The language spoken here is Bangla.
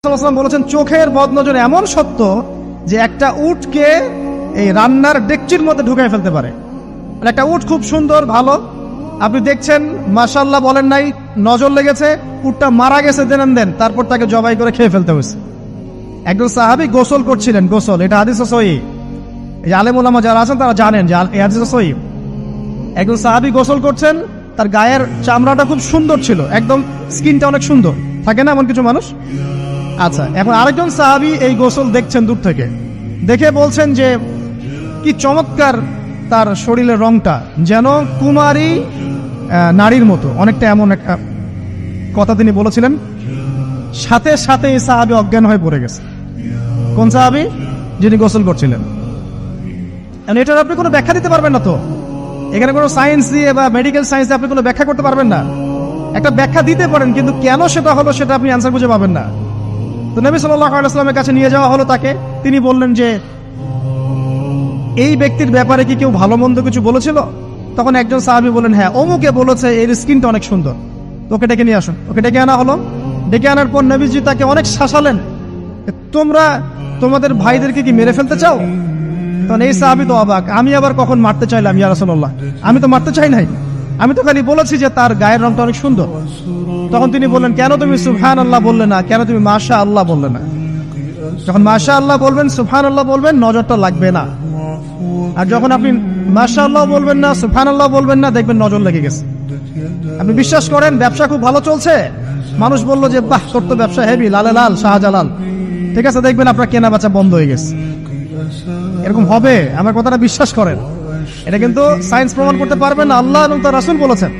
সাল্লাল্লাহু বলেছেন চোখের বদনজর এমন সত্য যে একটা উটকে এই রান্নার ডেকচির মধ্যে ঢুকাই ফেলতে পারে। একটা উট খুব সুন্দর ভালো, আপনি দেখছেন মাশাআল্লাহ বলেন নাই, নজর লেগেছে, উটটা মারা গেছে দেন তারপর তাকে জবাই করে খেয়ে ফেলতে হয়েছে। একজন সাহাবী গোসল করছিলেন, গোসল, এটা হাদিস সহিহ, এই আলেম ওলামা যারা আছেন তারা জানেন যে এই হাদিস সহিহ। একজন সাহাবী গোসল করছেন, তার গায়ের চামড়াটা খুব সুন্দর ছিল, একদম স্কিনটা অনেক সুন্দর থাকে না এমন কিছু মানুষ। আচ্ছা, এখন আরেকজন সাহাবী এই গোসল দেখছেন দূর থেকে, দেখে বলছেন যে কি চমৎকার তার শরীরের রংটা, যেন কুমারী নারীর মতো, অনেকটা এমন একটা কথা তিনি বলেছিলেন। সাথে সাথে এই সাহাবী অজ্ঞান হয়ে পড়ে গেছে। কোন সাহাবী? যিনি গোসল করছিলেন। এটার আপনি কোনো ব্যাখ্যা দিতে পারবেন না, তো এখানে কোনো সায়েন্স দিয়ে বা মেডিকেল সায়েন্স দিয়ে আপনি কোনো ব্যাখ্যা করতে পারবেন না। একটা ব্যাখ্যা দিতে পারেন, কিন্তু কেন সেটা হলো সেটা আপনি অ্যান্সার খুঁজে পাবেন না। তো নবী সাল্লাল্লাহু আলাইহি ওয়াসাল্লামের কাছে নিয়ে যাওয়া হলো তাকে। তিনি বললেন যে এই ব্যক্তির ব্যাপারে কি কেউ ভালো মন্দ কিছু বলেছিল? তখন একজন সাহাবী বলেন, হ্যাঁ, অমুকে বলেছে এর স্কিনটা অনেক সুন্দর, ওকে ডেকে নিয়ে আসুন। ওকে ডেকে আনা হলো। ডেকে আনার পর নবীজি তাকে অনেক শাসালেন, তোমরা তোমাদের ভাইদেরকে কি মেরে ফেলতে চাও? তখন এই সাহাবী তো অবাক, আমি আবার কখন মারতে চাইলাম ইয়া রাসূলুল্লাহ? আমি তো মারতে চাই নাই, আমি তো খালি বলেছি যে তার গায়ের রংটা অনেক সুন্দর। তখন তিনি বললেন, কেন তুমি সুবহানাল্লাহ বললে না, কেন তুমি মাশাআল্লাহ বললে না? যখন মাশাআল্লাহ বলবেন, সুবহানাল্লাহ বলবেন, নজরটা লাগবে না। আর যখন আপনি মাশাআল্লাহ বলবেন না, সুবহানাল্লাহ বলবেন না, দেখবেন নজর লেগে গেছে। আপনি বিশ্বাস করেন ব্যবসা খুব ভালো চলছে, মানুষ বলল যে বাহ, তোর তো ব্যবসা হেভি, লালে লাল শাহজালাল, ঠিক আছে, দেখবেন আপনার কেনা বেচা বন্ধ হয়ে গেছে। এরকম হবে, আমার কথাটা বিশ্বাস করেন। এটা কিন্তু সায়েন্স প্রমাণ করতে পারবে না, আল্লাহ এবং তার রাসূল বলেছেন।